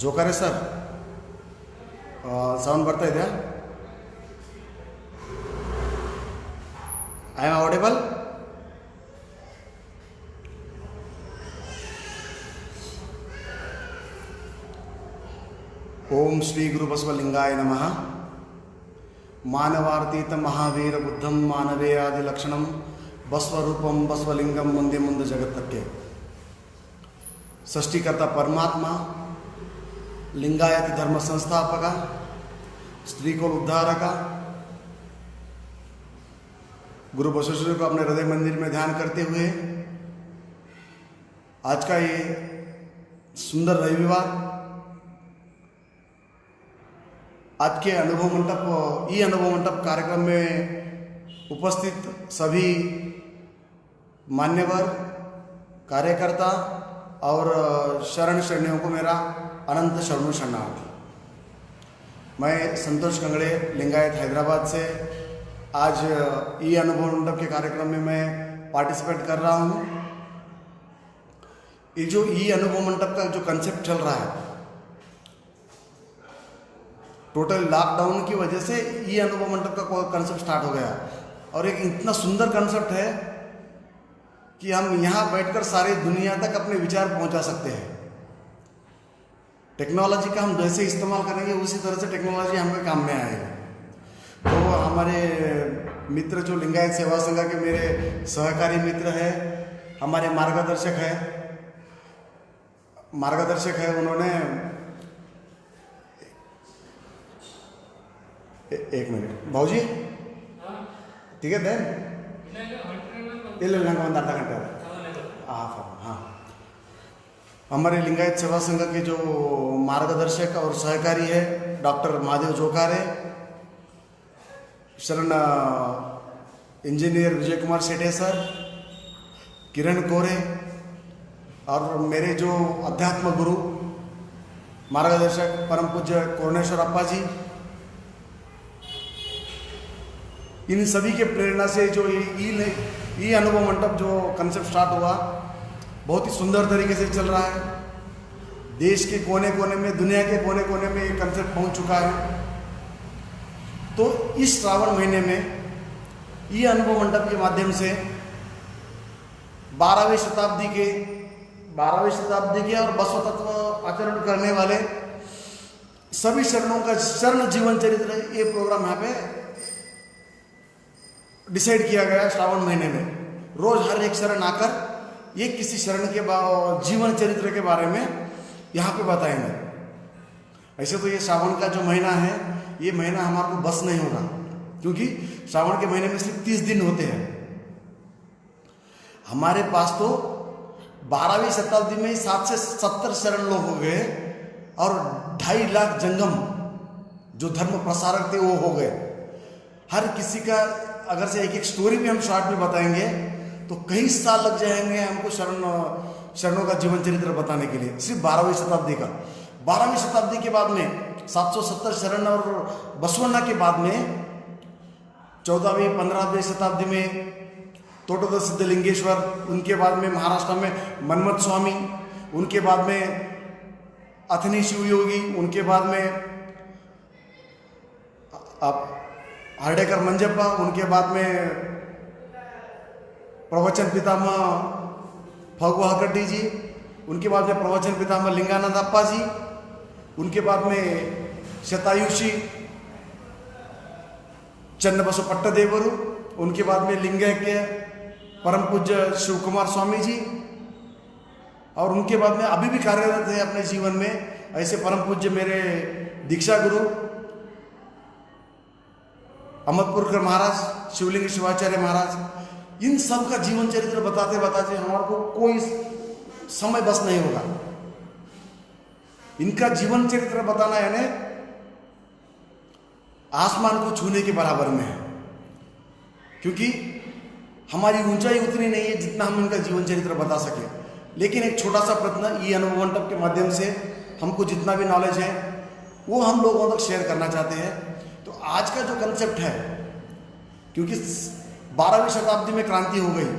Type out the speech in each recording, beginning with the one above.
ಜೋಕಾರೆ sir sound ಬರ್ತಾ ಇದೆಯಾ? I am audible? ಓಂ ಶ್ರೀ ಗುರು ಬಸವಲಿಂಗಾಯ ನಮಃ. ಮಾನವಾರ್ತೀತ ಮಹಾವೀರ ಬುದ್ಧಂ ಮಾನವೇಯಾದಿ ಲಕ್ಷಣಂ ಬಸವರೂಪಂ ಬಸವಲಿಂಗಂ ಮುಂದೆ ಮುಂದೆ ಜಗತ್ತಕ್ಕೆ. ಸೃಷ್ಟಿಕರ್ತ ಪರಮಾತ್ಮ, लिंगायत धर्म संस्थापक, स्त्री को उद्धारक, गुरु बसवेश्वर को अपने हृदय मंदिर में ध्यान करते हुए आज का ये सुंदर रविवार, आज के अनुभव मंडप ई अनुभव मंडप कार्यक्रम में उपस्थित सभी मान्यवर, कार्यकर्ता और शरण शरणियों को मेरा अनंत शरणों शरणार्थी। मैं संतोष कंगड़े लिंगायत हैदराबाद से आज ई अनुभव मंडप के कार्यक्रम में मैं पार्टिसिपेट कर रहा हूँ। ये जो ई अनुभव मंडप का जो कंसेप्ट चल रहा है, टोटल लॉकडाउन की वजह से ई अनुभव मंडप का कंसेप्ट स्टार्ट हो गया और एक इतना सुंदर कंसेप्ट है कि हम यहाँ बैठकर सारी दुनिया तक अपने विचार पहुँचा सकते हैं। टेक्नोलॉजी का हम जैसे इस्तेमाल करेंगे उसी तरह से टेक्नोलॉजी हमें काम में आएगी। तो वो मित्र जो लिंगायत सेवा संघ के मेरे सहकारी मित्र हैं, हमारे मार्गदर्शक है उन्होंने एक मिनट भाऊजी ठीक है देन ಇಲ್ಲ ನಂಗೆ ಒಂದು ಅರ್ಧ ಗಂಟೆ हाँ हमारे लिंगायत सेवा संघ के जो मार्गदर्शक और सहकारी है डॉक्टर महादेव जोकारे, शरण इंजीनियर विजय कुमार सेठे सर, किरण कोरे और मेरे जो अध्यात्म गुरु मार्गदर्शक परम पूज्य कोरणेश्वर अप्पा जी, इन सभी के प्रेरणा से जो ई अनुभव मंडप जो कंसेप्ट स्टार्ट हुआ बहुत ही सुंदर तरीके से चल रहा है। देश के कोने कोने में, दुनिया के कोने कोने में ये कंसेप्ट पहुंच चुका है। तो इस श्रावण महीने में ये अनुभव मंडप के माध्यम से 12वीं शताब्दी के और बसव तत्व आचरण करने वाले सभी शरणों का शरण जीवन चरित्र ये प्रोग्राम यहाँ पे डिसाइड किया गया। श्रावण महीने में रोज हर एक शरण आकर ये किसी शरण के जीवन चरित्र के बारे में यहाँ पे बताएंगे। ऐसे तो ये श्रावण का जो महीना है, ये महीना हमारे को बस नहीं होगा, क्योंकि श्रावण के महीने में सिर्फ 30 दिन होते हैं। हमारे पास तो 12वीं शताब्दी में 7 से 70 शरण लोग हो गए और 2.5 लाख जंगम जो धर्म प्रसारक थे वो हो गए। हर किसी का अगर से एक स्टोरी भी हम शॉर्ट में बताएंगे तो कई साल लग जाएंगे हमको शरणों का जीवन चरित्र बताने के लिए। सिर्फ 12वीं शताब्दी का, 12वीं शताब्दी के बाद में 770 शरण और बसवन्ना के बाद में 14वीं 15वीं शताब्दी में तोटोद सिद्धलिंगेश्वर, उनके बाद में महाराष्ट्र में मन्मथ स्वामी, उनके बाद में अथनी शिवयोगी, उनके बाद में हर्डेकर मंजप्पा, उनके बाद में प्रवचन पितामह फगु हकड्डी जी, उनके बाद में प्रवचन पितामह लिंगानंद अप्पा जी, उनके बाद में शतायुषी चन्नबसव पट्टदेवरु, उनके बाद में लिंगैक्य परम पूज्य शिव कुमार स्वामी जी, और उनके बाद में अभी भी कार्यरत है अपने जीवन में ऐसे परम पूज्य मेरे दीक्षा गुरु अहमदपुरकर महाराज, शिवलिंग शिवाचार्य महाराज। इन सब का जीवन चरित्र बताते बताते हमारे को कोई समय बस नहीं होगा। इनका जीवन चरित्र बताना यानी आसमान को छूने के बराबर में है, क्योंकि हमारी ऊंचाई उतनी नहीं है जितना हम इनका जीवन चरित्र बता सके। लेकिन एक छोटा सा प्रयत्न ये अनुभव मंडप के माध्यम से हमको जितना भी नॉलेज है वो हम लोगों तक शेयर करना चाहते हैं। तो आज का जो कंसेप्ट है, क्योंकि 12वीं शताब्दी में क्रांति हो गई,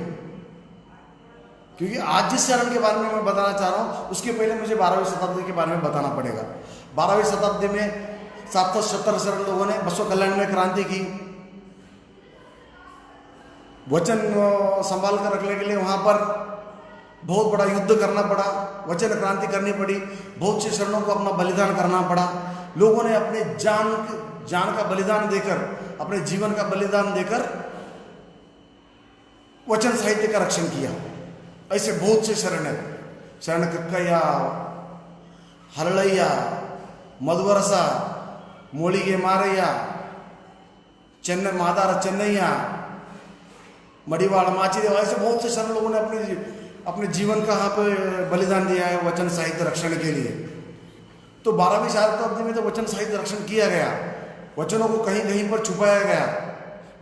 क्योंकि आज जिस चरण के बारे में मैं बताना चाह रहा हूँ उसके पहले मुझे 12वीं शताब्दी के बारे में बताना पड़ेगा। 12वीं शताब्दी में 770 शरण लोगों ने बसव कल्याण में क्रांति की। वचन संभाल कर रखने के लिए वहाँ पर बहुत बड़ा युद्ध करना पड़ा, वचन क्रांति करनी पड़ी, बहुत से शरणों को अपना बलिदान करना पड़ा। लोगों ने अपने जान का बलिदान देकर, अपने जीवन का बलिदान देकर वचन साहित्य का रक्षण किया। ऐसे बहुत से शरण है, शरण कक्कಯ್ಯ, हरळಯ್ಯ, मधुवरಸ, मोಳಿಗೆ ಮಾರಯ್ಯ, चेन्नई मादार चेन्नैया, मड़ीवाड़ माचीदेव, ऐसे बहुत से शरण लोगों ने अपने जीवन का यहाँ पे बलिदान दिया है वचन साहित्य रक्षण के लिए। तो 12वीं शताब्दी में तो वचन साहित्य रक्षण किया गया, वचनों को कहीं कहीं पर छुपाया गया।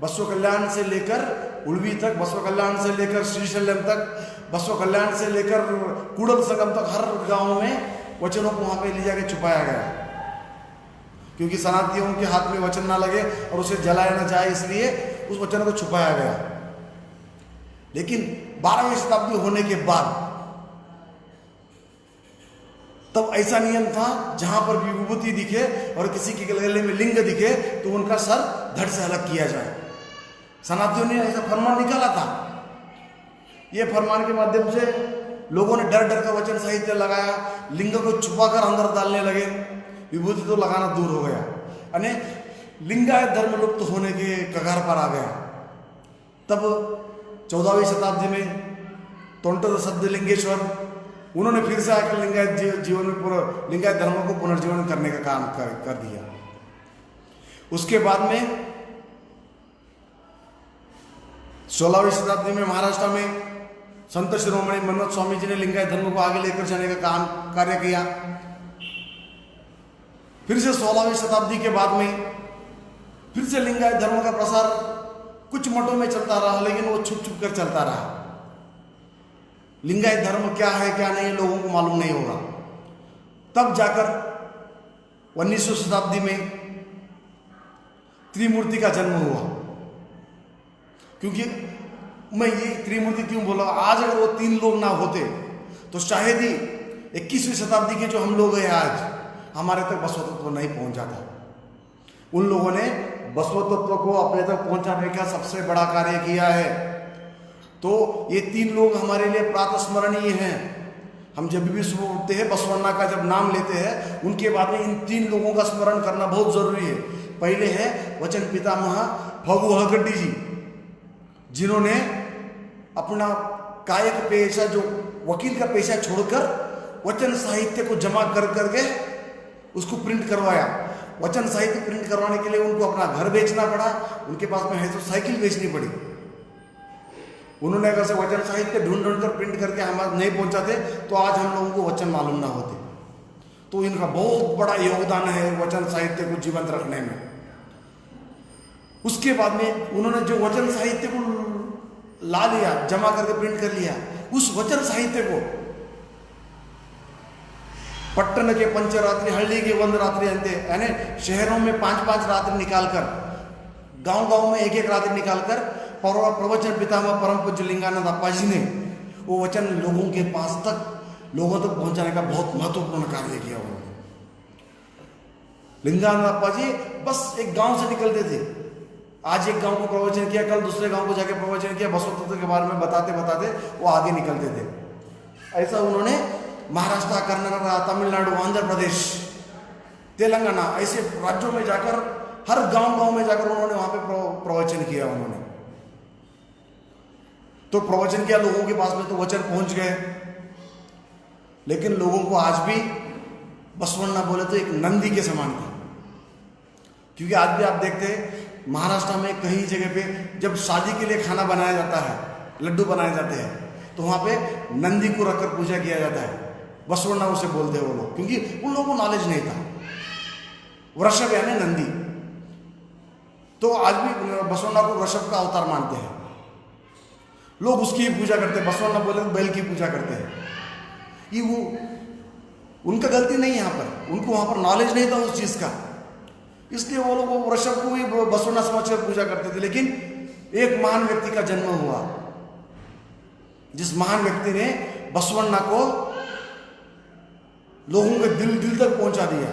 बसव कल्याण से लेकर उड़वी तक, बसव कल्याण से लेकर श्रीशैलम तक, बसव कल्याण से लेकर कूड़ल संगम तक, हर गांव में वचनों को वहां पे ले जाकर छुपाया गया, क्योंकि सनातनियों के हाथ में वचन ना लगे और उसे जलाया ना जाए, इसलिए उस वचन को छुपाया गया। लेकिन 12वीं शताब्दी होने के बाद तब ऐसा नियम था, जहां पर भी विभूति दिखे और किसी के गले में लिंग दिखे तो उनका सर धड़ से अलग किया जाए। सनातनियों ने ऐसा फरमान निकाला था। यह फरमान के माध्यम से लोगों ने डर डर कर वचन साहित्य लगाया, लिंग को छुपाकर अंदर डालने लगे, विभूति तो लगाना दूर हो गया, यानी लिंगायत धर्म लुप्त होने के कगार पर आ गया। तब 14वीं शताब्दी में तोंटद सिद्धलिंगेश्वर, उन्होंने फिर से आकर लिंगायत जीवन में लिंगायत धर्म को पुनर्जीवन करने का काम कर दिया। उसके बाद में 16वीं शताब्दी में महाराष्ट्र में संत शिरोमणि मनोज स्वामी जी ने लिंगायत धर्म को आगे लेकर जाने का कार्य किया। फिर से 16वीं शताब्दी के बाद में फिर से लिंगायत धर्म का प्रसार कुछ मठों में चलता रहा, लेकिन वो छुप छुप कर चलता रहा। लिंगायत धर्म क्या है क्या नहीं लोगों को मालूम नहीं होगा। तब जाकर 19वीं शताब्दी में त्रिमूर्ति का जन्म हुआ। क्योंकि मैं ये त्रिमूर्ति क्यों बोला, आज अगर वो 3 लोग ना होते तो शायद ही 21वीं शताब्दी के जो हम लोग हैं आज, हमारे तक बसव तत्व नहीं पहुंच जाता। उन लोगों ने बसव तत्व को अपने तक पहुंचाने का सबसे बड़ा कार्य किया है। तो ये 3 लोग हमारे लिए प्रातस्मरणीय हैं। हम जब भी सुबह उठते हैं बसवन्ना का जब नाम लेते हैं, उनके बाद में इन 3 लोगों का स्मरण करना बहुत जरूरी है। पहले है वचन पितामह फगु हलगड्डी जी, जिन्होंने अपना कायक पेशा, जो वकील का पेशा छोड़कर वचन साहित्य को जमा कर करके उसको प्रिंट करवाया। वचन साहित्य प्रिंट करवाने के लिए उनको अपना घर बेचना पड़ा, उनके पास में है तो साइकिल बेचनी पड़ी। उन्होंने अगर से वचन साहित्य ढूंढ ढूंढ कर प्रिंट करके हमारे नहीं पहुंचाते तो आज हम लोगों को वचन मालूम ना होते। तो इनका बहुत बड़ा योगदान है वचन साहित्य को जीवंत रखने में। उसके बाद में उन्होंने जो वचन साहित्य को ला लिया, जमा करके प्रिंट कर लिया, उस वचन साहित्य को पट्टन के पंचरात्रि हल्ली के 1 रात्रि अंते, यानी शहरों में 5-5 रात्रि निकालकर, गांव-गांव में 1-1 रात्रि निकालकर प्रवचन पितामह परम पूज्य लिंगानंद अप्पा जी ने वो वचन लोगों के पास तक, लोगों तक पहुंचाने का बहुत महत्वपूर्ण कार्य किया। उन्होंने लिंगानंद अप्पा जी बस एक गांव से निकलते थे, आज एक गांव को प्रवचन किया, कल दूसरे गांव को जाके प्रवचन किया, बसव तत्व के बारे में बताते बताते वो आगे निकलते थे। ऐसा उन्होंने महाराष्ट्र, कर्नाटक, तमिलनाडु, आंध्र प्रदेश, तेलंगाना, ऐसे राज्यों में जाकर, हर गांव-गांव में जाकर उन्होंने वहां पे प्रवचन किया। उन्होंने तो प्रवचन किया, लोगों के पास में तो वचन पहुंच गए। लेकिन लोगों को आज भी बसवण्णा बोले तो एक नंदी के समान था। क्योंकि आज भी आप देखते हैं महाराष्ट्र में कई जगह पे जब शादी के लिए खाना बनाया जाता है, लड्डू बनाए जाते हैं, तो वहां पे नंदी को रखकर पूजा किया जाता है। बसवण्णा उसे बोलते हैं वो लोग, क्योंकि उन लोगों को नॉलेज नहीं था। वृषभ यानी नंदी, तो आज भी बसवण्णा को वृषभ का अवतार मानते हैं लोग, उसकी ही पूजा करते हैं। बसवण्णा बोले तो बैल की पूजा करते हैं। ये वो उनका गलती नहीं है, यहाँ पर उनको वहां पर नॉलेज नहीं था उस चीज का, इसलिए वो लोग वृषभ को ही बसवण्णा समझकर पूजा करते थे। लेकिन एक महान व्यक्ति का जन्म हुआ, जिस महान व्यक्ति ने बसवण्णा को लोगों के दिल दिल तक पहुंचा दिया,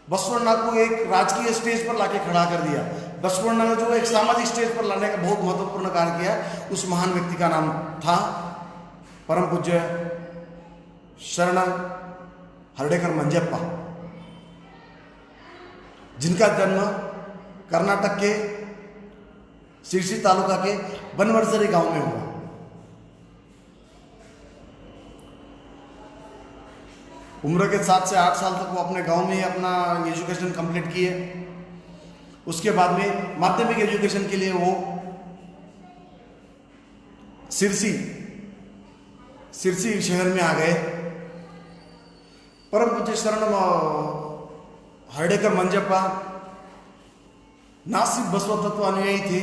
बसवण्णा को एक राजकीय स्टेज पर लाके खड़ा कर दिया, बसवण्णा ने जो एक सामाजिक स्टेज पर लाने का बहुत महत्वपूर्ण कार्य किया, उस महान व्यक्ति का नाम था परम पूज्य शरण हर्डेकर मंजप्पा, जिनका जन्म कर्नाटक के शिरसी तालुका के बनवर्सरी गांव में हुआ। उम्र के 7 से 8 साल तक वो अपने गांव में ही अपना एजुकेशन कंप्लीट किए। उसके बाद में माध्यमिक एजुकेशन के लिए वो सिरसी शहर में आ गए। परम पूज्य शरण हर्डेकर मंजप्पा नासिक बसव तत्व अनुयायी थे।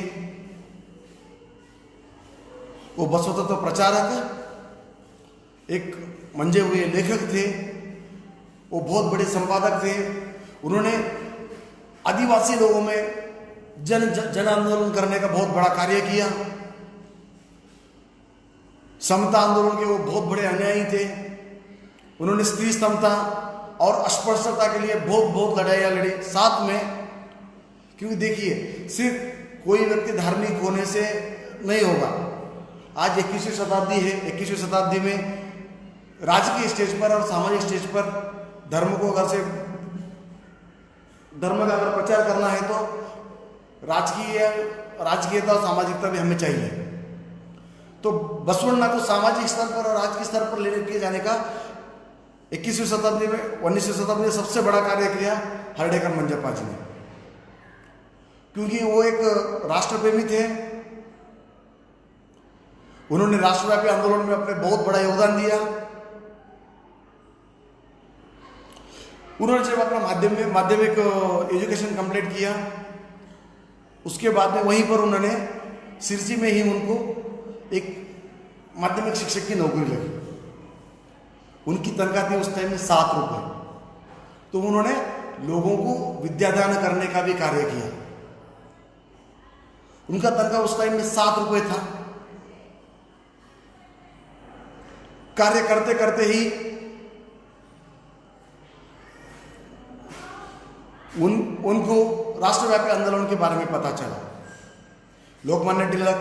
वो बसव तत्व प्रचारक, एक मंजे हुए लेखक थे, वो बहुत बड़े संपादक थे। उन्होंने आदिवासी लोगों में जन आंदोलन करने का बहुत बड़ा कार्य किया। समता आंदोलन के वो बहुत बड़े अनुयायी थे। उन्होंने स्त्री समता और अस्पृश्यता के लिए बहुत लड़ाइयाँ लड़ी साथ में। क्योंकि देखिए, सिर्फ कोई व्यक्ति धार्मिक होने से नहीं होगा। आज 21वीं शताब्दी है। 21वीं शताब्दी में राजकीय स्टेज पर और सामाजिक स्टेज पर धर्म का अगर प्रचार करना है तो राजकीयता और सामाजिकता भी हमें चाहिए। तो बसवण्णा को सामाजिक स्तर पर और राजकीय स्तर पर लेने किए जाने का 19वीं शताब्दी में सबसे बड़ा कार्य किया हर्डेकर मंजप्पा जी ने, क्योंकि वो एक राष्ट्रप्रेमी थे। उन्होंने राष्ट्रव्यापी आंदोलन में अपने बहुत बड़ा योगदान दिया। उन्होंने जब अपना माध्यमिक एजुकेशन कंप्लीट किया, उसके बाद में वहीं पर उन्होंने सिरसी में ही उनको एक माध्यमिक शिक्षक की नौकरी लगी। उनकी तनख्वाह थी उस टाइम में 7 रुपये। तो उन्होंने लोगों को विद्यादान करने का भी कार्य किया। उनका तनख्वाह उस टाइम में 7 रुपये था। कार्य करते करते ही उनको राष्ट्रव्यापी आंदोलन के बारे में पता चला। लोकमान्य तिलक,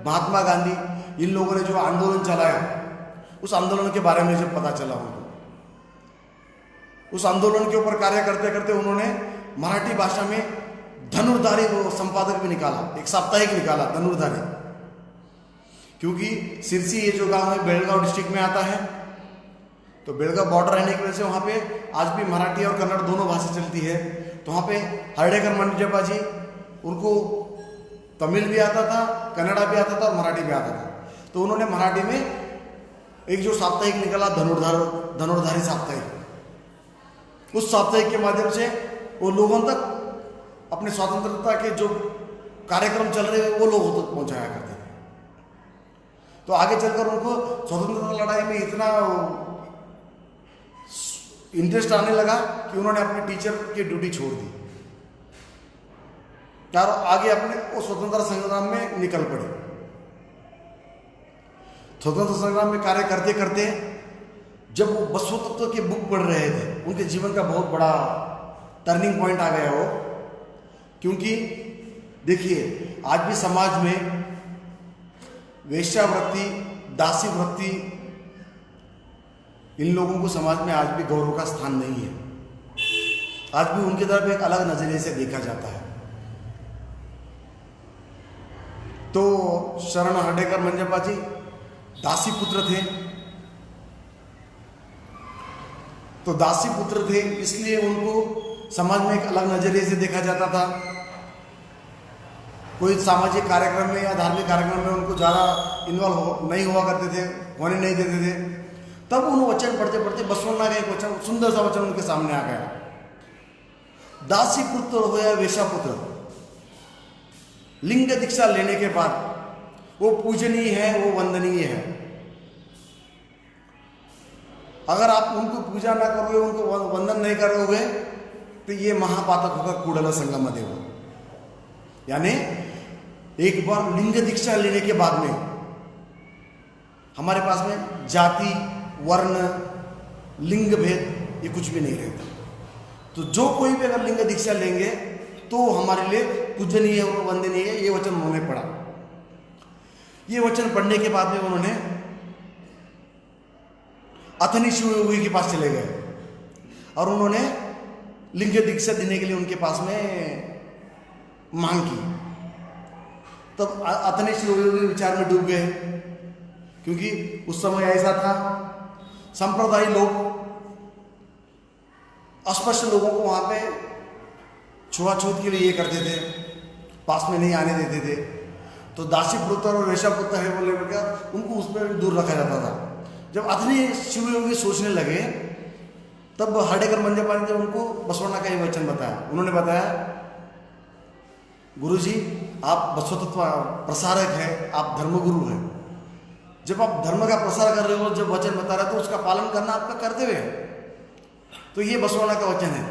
महात्मा गांधी, इन लोगों ने जो आंदोलन चलाया, उस आंदोलन के बारे में जब पता चला उनको, उस आंदोलन के ऊपर कार्य करते करते उन्होंने मराठी भाषा में धनुर्धारी वो संपादक भी निकाला, एक साप्ताहिक निकाला धनुर्धारी। क्योंकि सिरसी ये जो गांव है बेलगांव डिस्ट्रिक्ट में आता है, तो बेलगांव बॉर्डर रहने की वजह से वहाँ पे आज भी मराठी और कन्नड़ दोनों भाषा चलती है। तो वहाँ पे हर्डेकर मंजप्पा जी, उनको तमिल भी आता था, कन्नड़ा भी आता था और मराठी भी आता था। तो उन्होंने मराठी में एक जो साप्ताहिक निकाला धनुर्धारी साप्ताहिक, उस साप्ताहिक के माध्यम से वो लोगों तक अपने स्वतंत्रता के जो कार्यक्रम चल रहे हैं वो लोगों तक पहुंचाया करते थे। तो आगे चलकर उनको स्वतंत्रता लड़ाई में इतना इंटरेस्ट आने लगा कि उन्होंने अपने टीचर की ड्यूटी छोड़ दी और आगे अपने वो स्वतंत्रता संग्राम में निकल पड़े। स्वतंत्रता संग्राम में कार्य करते करते जब वो बसव तत्व के बुक पढ़ रहे थे, उनके जीवन का बहुत बड़ा टर्निंग पॉइंट आ गया वो। क्योंकि देखिए, आज भी समाज में वेश्यावृत्ति, दासी वृत्ति, इन लोगों को समाज में आज भी गौरव का स्थान नहीं है। आज भी उनकी तरफ एक अलग नजरिए से देखा जाता है। तो शरण हर्डेकर मंजप्पा जी दासी पुत्र थे। तो दासी पुत्र थे इसलिए उनको समाज में एक अलग नजरिए से देखा जाता था। कोई सामाजिक कार्यक्रम में या धार्मिक कार्यक्रम में उनको ज़्यादा इन्वॉल्व नहीं हुआ करते थे, होने नहीं देते थे। तब उन वचन पढ़ते पढ़ते बसवण्णा का एक वचन, सुंदर सा वचन उनके सामने आ गया, दासी पुत्र हो या वेश्या पुत्र, लिंग दीक्षा लेने के बाद वो पूजनीय है, वो वंदनीय है। अगर आप उनको पूजा ना करोगे, उनको वंदन नहीं करोगे, तो ये महापातक होगा कूड़ला संगम देव। यानी एक बार लिंग दीक्षा लेने के बाद में हमारे पास में जाति, वर्ण, लिंग भेद ये कुछ भी नहीं रहता। तो जो कोई भी अगर लिंग दीक्षा लेंगे तो हमारे लिए पूजनीय और वंदनीय है, ये वचन उन्होंने पढ़ा। ये वचन पढ़ने के बाद में उन्होंने अथनी शिव योगी के पास चले गए और उन्होंने लिंग दीक्षा देने के लिए उनके पास में मांग की। तब अथनी शिव योगी विचार में डूब गए, क्योंकि उस समय ऐसा था, संप्रदायी लोग अस्पष्ट लोगों को वहां पे छुआछूत के लिए ये करते थे, पास में नहीं आने देते थे। तो दासी पुत्र और वेश्या पुत्र है बोले क्या, उनको उस पर दूर रखा जाता था। जब अथनी शिव योगी सोचने लगे तब हर्डेकर मंजप्पानी ने उनको बसवण्णा का ये वचन बताया। उन्होंने बताया, गुरुजी आप बसव तत्व प्रसारक है, आप धर्मगुरु हैं। जब आप धर्म का प्रसार कर रहे हो, जब वचन बता रहे हो तो उसका पालन करना आपका कर्तव्य है। तो ये बसवण्णा का वचन है।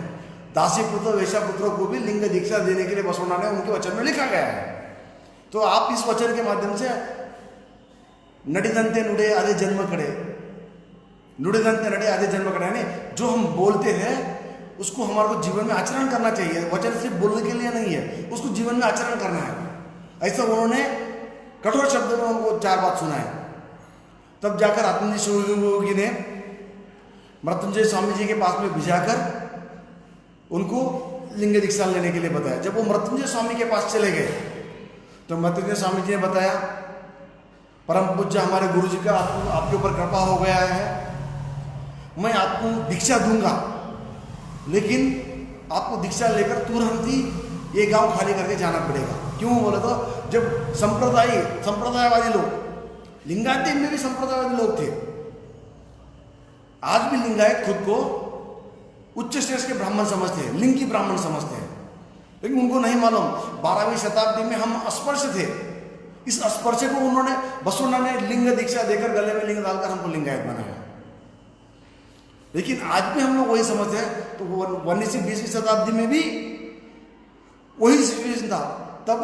दासी पुत्र वेश्या पुत्रों को भी लिंग दीक्षा देने के लिए बसवण्णा ने उनके वचन में लिखा गया है। तो आप इस वचन के माध्यम से नडिदंते नुडे आधे जन्म कड़े, नुडिदंते नडे आधे जन्म कड़े, यानी जो हम बोलते हैं उसको हमारे को जीवन में आचरण करना चाहिए। वचन सिर्फ बोलने के लिए नहीं है, उसको जीवन में आचरण करना है। ऐसा उन्होंने कठोर शब्दों में उनको 4 बात सुनाए। तब जाकर अथनी शिव योगी ने मृत्युंजय स्वामी जी के पास में भिजाकर उनको लिंग दीक्षा लेने के लिए बताया। जब वो मृत्युंजय स्वामी के पास चले गए तो मृत्युंजय स्वामी जी ने बताया, परम पूज्य हमारे गुरु जी का आपके ऊपर कृपा हो गया है, मैं आपको दीक्षा दूंगा, लेकिन आपको दीक्षा लेकर तुरंत ही ये गांव खाली करके जाना पड़ेगा। क्यों बोले तो जब संप्रदायवादी लोग, लिंगायत में भी संप्रदायवादी लोग थे, आज भी लिंगायत खुद को उच्च श्रेष्ठ के ब्राह्मण समझते हैं, लिंगी ब्राह्मण समझते हैं, लेकिन उनको नहीं मालूम 12वीं शताब्दी में हम अस्पर्श थे। इस अस्पर्श को उन्होंने बसवण्णा ने लिंग दीक्षा देकर गले में लिंग डालकर हमको लिंगायत बनाया। लेकिन आज भी हम लोग वही समझते हैं। तो 19वीं शताब्दी में भी वही सिचुएशन था। तब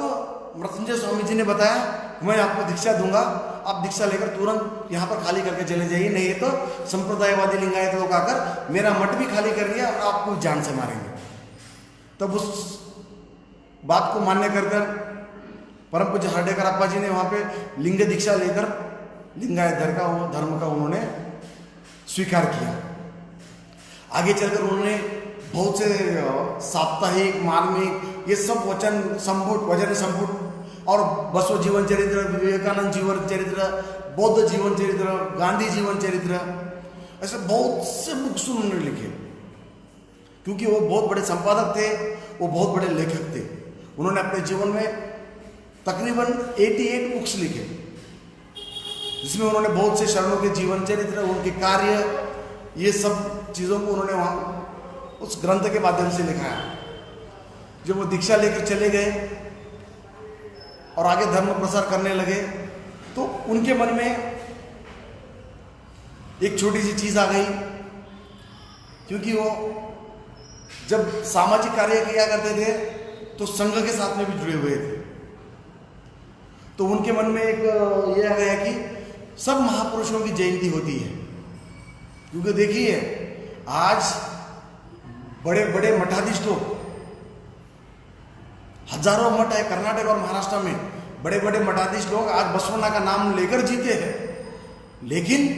मृत्युंजय स्वामी जी ने बताया, मैं आपको दीक्षा दूंगा, आप दीक्षा लेकर तुरंत यहाँ पर खाली करके चले जाइए, नहीं तो संप्रदायवादी लिंगायत लोग आकर मेरा मठ भी खाली करेंगे और आपको जान से मारेंगे। तब उस बात को मान्य कर परम पूज्य हर्डेकर अप्पा जी ने वहाँ पे लिंग दीक्षा लेकर लिंगायत धर्म का उन्होंने स्वीकार किया। आगे चलकर उन्होंने बहुत से साप्ताहिक, मार्मिक, ये सब वचन संपुट और बसव जीवन चरित्र, विवेकानंद जीवन चरित्र, बौद्ध जीवन चरित्र, गांधी जीवन चरित्र, ऐसे बहुत से बुक्स उन्होंने लिखे। क्योंकि वो बहुत बड़े संपादक थे, वो बहुत बड़े लेखक थे। उन्होंने अपने जीवन में तकरीबन 88 बुक्स लिखे, जिसमें उन्होंने बहुत से शरणों के जीवन चरित्र, उनके कार्य, ये सब चीज़ों को उन्होंने वहाँ उस ग्रंथ के माध्यम से लिखा है। जब वो दीक्षा लेकर चले गए और आगे धर्म प्रसार करने लगे तो उनके मन में एक छोटी सी चीज़ आ गई, क्योंकि वो जब सामाजिक कार्य किया करते थे तो संघ के साथ में भी जुड़े हुए थे। तो उनके मन में एक ये आ गया कि सब महापुरुषों की जयंती होती है। क्योंकि देखिए आज बड़े बड़े मठाधीश लोग, हजारों मठ है कर्नाटक और महाराष्ट्र में, बड़े बड़े मठाधीश लोग आज बसवण्णा का नाम लेकर जीते हैं, लेकिन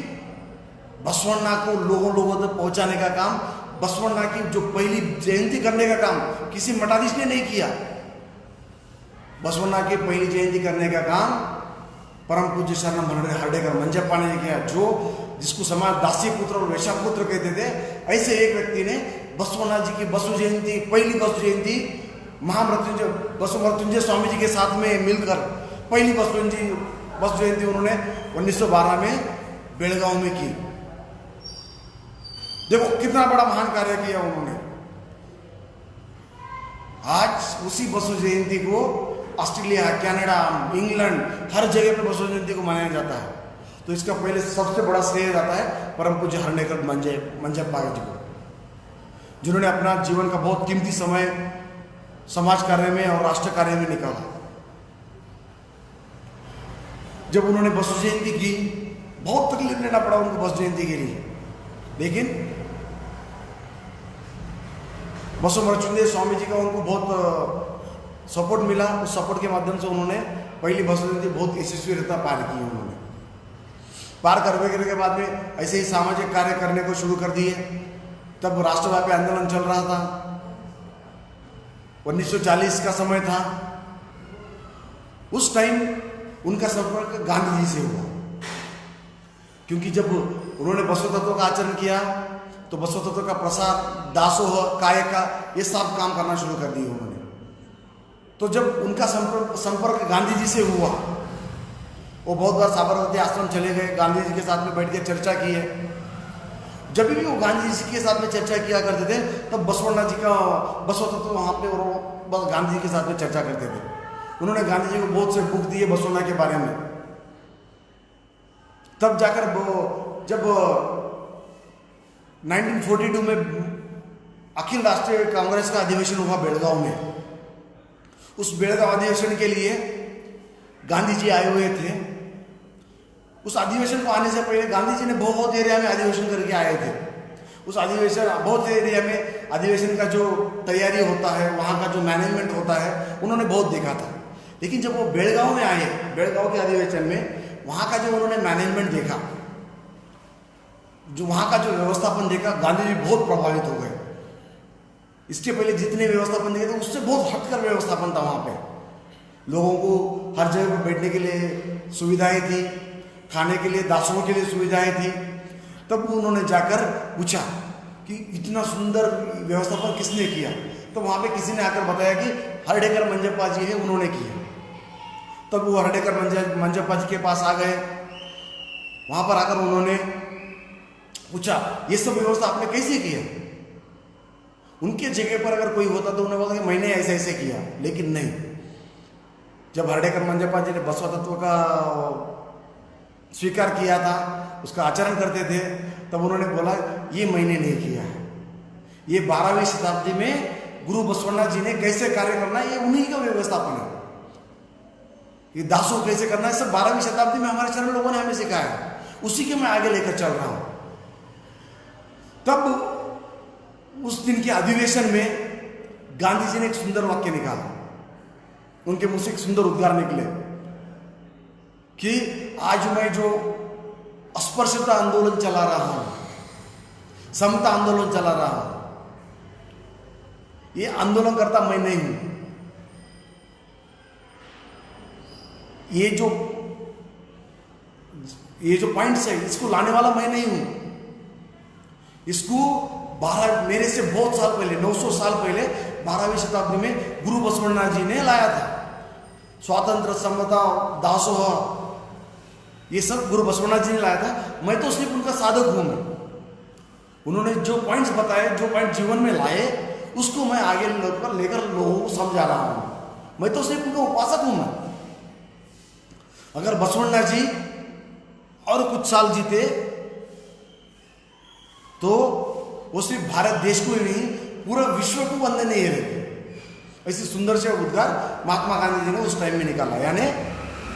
बसवण्णा को लोगों तक पहुंचाने का काम, बसवण्णा की जो पहली जयंती करने का काम किसी मठाधीश ने नहीं किया। बसवण्णा की पहली जयंती करने का काम परम पूज्य शरणम हर्डेकर मंजप्पानी ने किया, जिसको समाज दासी पुत्र और वेश्या पुत्र कहते थे। ऐसे एक व्यक्ति ने बसवण्णा जी की बसु जयंती, पहली बसु जयंती मृत्युंजय स्वामी जी के साथ में मिलकर पहली बसु जयंती उन्होंने 1912 में बेलगांव में की। देखो कितना बड़ा महान कार्य किया उन्होंने। आज उसी बसु जयंती को ऑस्ट्रेलिया, कनाडा, इंग्लैंड, हर जगह पे बसु जयंती को मनाया जाता है। तो इसका पहले सबसे बड़ा श्रेय जाता है परम पूज्य हर्डेकर मंजप्पा जी को, जिन्होंने अपना जीवन का बहुत कीमती समय समाज कार्य में और राष्ट्र कार्य में निकाला। जब उन्होंने बसु जयंती की, बहुत तकलीफ लेना पड़ा उनको बसु जयंती के लिए, लेकिन बसु मरचुंडे स्वामी जी का उनको बहुत सपोर्ट मिला। उस सपोर्ट के माध्यम से उन्होंने पहली बसु जयंती बहुत यशस्वी रहता पार की। उन्होंने पार करने के बाद में ऐसे ही सामाजिक कार्य करने को शुरू कर दिए। तब राष्ट्रव्यापी आंदोलन चल रहा था, 1940 का समय था। उस टाइम उनका संपर्क गांधी जी से हुआ, क्योंकि जब उन्होंने बसु तत्व का आचरण किया तो बसु तत्व का प्रसार, दासोह, कायका, ये सब काम करना शुरू कर दिए उन्होंने। तो जब उनका संपर्क गांधी जी से हुआ, वो बहुत बार साबरमती आश्रम चले गए, गांधी जी के साथ में बैठ के चर्चा की है। जब भी वो गांधी जी के साथ में चर्चा किया करते थे तब बसवण्णा जी का बसव तत्व वहाँ पे और गांधी जी के साथ में चर्चा करते थे। उन्होंने गांधी जी को बहुत से बुक दिए बसवण्णा के बारे में। तब जाकर जब 1942 में अखिल राष्ट्रीय कांग्रेस का अधिवेशन हुआ बेलगांव में, उस बेलगांव अधिवेशन के लिए गांधी जी आए हुए थे। उस अधिवेशन को आने से पहले गांधी जी ने बहुत एरिया में अधिवेशन करके आए थे। उस अधिवेशन बहुत एरिया में अधिवेशन का जो तैयारी होता है, वहाँ का जो मैनेजमेंट होता है, उन्होंने बहुत देखा था। लेकिन जब वो बेलगांव में आए, बेलगांव के अधिवेशन में, वहाँ का जो उन्होंने मैनेजमेंट देखा, जो वहाँ का जो व्यवस्थापन देखा, गांधी जी बहुत प्रभावित हो गए। इसके पहले जितने व्यवस्थापन देखे थे उससे बहुत हटकर व्यवस्थापन था। वहाँ पे लोगों को हर जगह पर बैठने के लिए सुविधाएं थी, खाने के लिए, दासों के लिए सुविधाएं थी। तब उन्होंने जाकर पूछा कि इतना सुंदर व्यवस्थापन किसने किया। तो वहाँ पे किसी ने आकर बताया कि हरडेकर मंजप्पा जी है, उन्होंने किया। तब वो हरडेकर मंजप्पा जी के पास आ गए। वहाँ पर आकर उन्होंने पूछा ये सब व्यवस्था आपने कैसे किया। उनके जगह पर अगर कोई होता तो उन्होंने बोला कि मैंने ऐसे ऐसे किया, लेकिन नहीं। जब हरडेकर मंजप्पा जी ने बसव तत्व का स्वीकार किया था, उसका आचरण करते थे, तब उन्होंने बोला ये मैंने नहीं किया है, ये 12वीं शताब्दी में गुरु बसवण्णा जी ने कैसे कार्य करना है, ये उन्हीं का व्यवस्थापन है। ये दासों कैसे करना है, सब 12वीं शताब्दी में हमारे चरण लोगों ने हमें सिखाया है, उसी के मैं आगे लेकर चल रहा हूं। तब उस दिन के अधिवेशन में गांधी जी ने एक सुंदर वाक्य निकाला, उनके मुंह से एक सुंदर उद्गार निकले कि आज मैं जो अस्पृश्यता आंदोलन चला रहा हूं, समता आंदोलन चला रहा हूं, ये आंदोलन करता मैं नहीं हूं। ये जो पॉइंट्स है, इसको लाने वाला मैं नहीं हूं। इसको मेरे से बहुत साल पहले, 900 साल पहले 12वीं शताब्दी में गुरु बसवण्णा जी ने लाया था। स्वातंत्र, समता, दासोह, ये सब गुरु बसवण्णा जी ने लाया था। मैं तो सिर्फ उनका साधक हूं। उन्होंने जो पॉइंट्स बताए, जो पॉइंट जीवन में लाए, उसको मैं आगे लेकर लोगों को समझा रहा हूं। मैं तो सिर्फ उनका उपासक हूं। मैं अगर बसवण्णा जी और कुछ साल जीते तो वो सिर्फ भारत देश को ही नहीं, पूरा विश्व को वंदनीय रहते। ऐसे सुंदर से उद्गार महात्मा गांधी जी ने उस टाइम में निकाला। यानी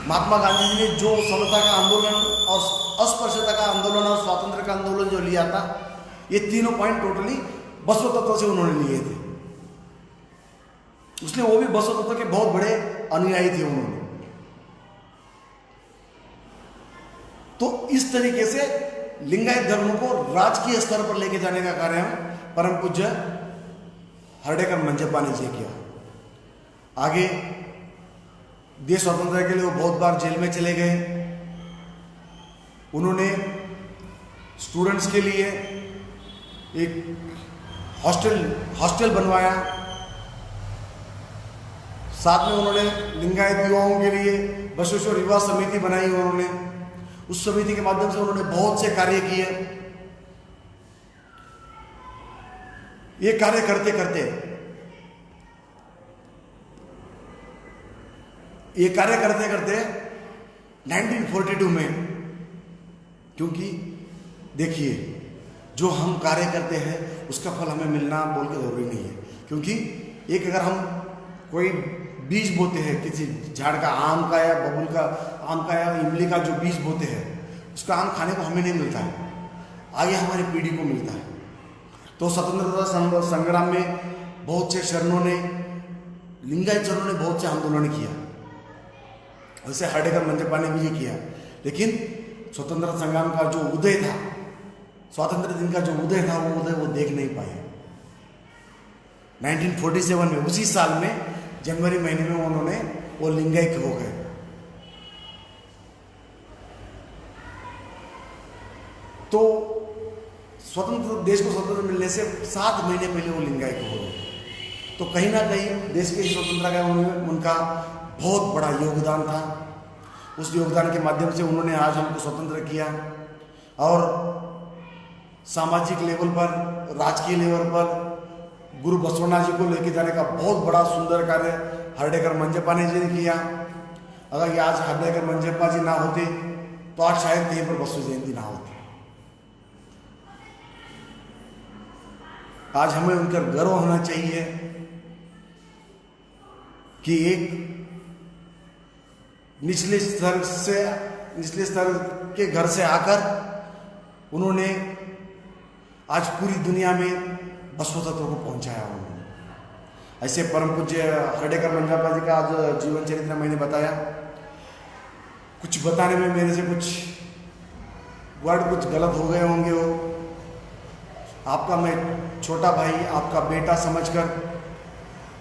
महात्मा गांधी जी ने जो समता का आंदोलन और अस्पृश्यता का आंदोलन और स्वातंत्र का आंदोलन जो लिया था, ये तीनों पॉइंट टोटली बसव तत्व से उन्होंने लिए थे। इसलिए वो भी बसव तत्व के बहुत बड़े अनुयायी थे उन्होंने। तो इस तरीके से लिंगायत धर्म को राजकीय स्तर पर लेके जाने का कार्य परम पूज्य हरडेकर मंजप्पा ने किया। आगे देश स्वतंत्रता के लिए वो बहुत बार जेल में चले गए। उन्होंने स्टूडेंट्स के लिए एक हॉस्टल बनवाया। साथ में उन्होंने लिंगायत युवाओं के लिए बसवेश्वर युवा समिति बनाई। उन्होंने उस समिति के माध्यम से उन्होंने बहुत से कार्य किए। ये कार्य करते करते 1942 में, क्योंकि देखिए जो हम कार्य करते हैं उसका फल हमें मिलना बोल के जरूरी नहीं है। क्योंकि एक अगर हम कोई बीज बोते हैं किसी झाड़ का, आम का या बबूल का, आम का या इमली का जो बीज बोते हैं, उसका आम खाने को हमें नहीं मिलता है, आगे हमारी पीढ़ी को मिलता है। तो स्वतंत्रता संग्राम में बहुत से शरणों ने, लिंगायत शरणों ने बहुत से आंदोलन किया, वैसे हर्डेकर मंजप्पा ने भी ये किया, लेकिन स्वतंत्रता संग्राम का जो उदय था, स्वातंत्र्य दिन का जो उदय था, वो उदय वो देख नहीं पाए। 1947 में, उसी साल में जनवरी महीने में उन्होंने वो लिंगायत हो गए। तो स्वतंत्र देश को स्वतंत्र मिलने से 7 महीने पहले वो लिंगायत हो गए। तो कहीं ना कहीं देश के स्वतंत्रता का उनका बहुत बड़ा योगदान था। उस योगदान के माध्यम से उन्होंने आज हमको स्वतंत्र किया। और सामाजिक लेवल पर, राजकीय लेवल पर गुरु बसवण्णा जी को लेके जाने का बहुत बड़ा सुंदर कार्य हर्डेकर मंजप्पा ने जी ने किया। अगर ये आज हर्डेकर मंजप्पा जी ना होते तो आज शायद कहीं पर बसव जयंती ना होती। आज हमें उन पर गर्व होना चाहिए कि एक निचले स्तर के घर से आकर उन्होंने आज पूरी दुनिया में बसव तत्व को पहुंचाया। उन्होंने ऐसे परम पूज्य हर्डेकर मंजप्पा जी का आज जीवन चरित्र मैंने बताया। कुछ बताने में मेरे से कुछ वर्ड कुछ गलत हो गए होंगे, हो आपका मैं छोटा भाई, आपका बेटा समझकर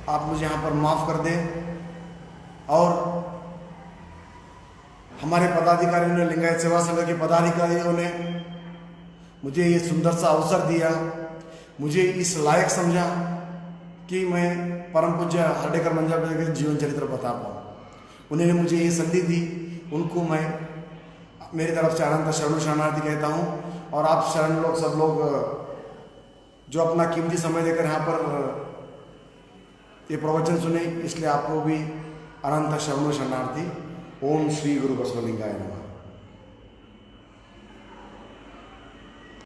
आप मुझे यहाँ पर माफ़ कर दें। और हमारे पदाधिकारियों ने, लिंगायत सेवा संघ के पदाधिकारियों ने मुझे ये सुंदर सा अवसर दिया, मुझे इस लायक समझा कि मैं परम पूज्य हर्डेकर मंजप्पा के जीवन चरित्र बता पाऊँ। उन्होंने मुझे ये संधि दी, उनको मैं मेरी तरफ से अनंत शरणु शरणार्थी कहता हूँ। और आप शरण लोग, सब लोग जो अपना कीमती समय देकर यहाँ पर ये प्रवचन सुने, इसलिए आपको भी अनंत शरणु शरणार्थी। ओम श्री गुरु बसवलिंगाय नमः।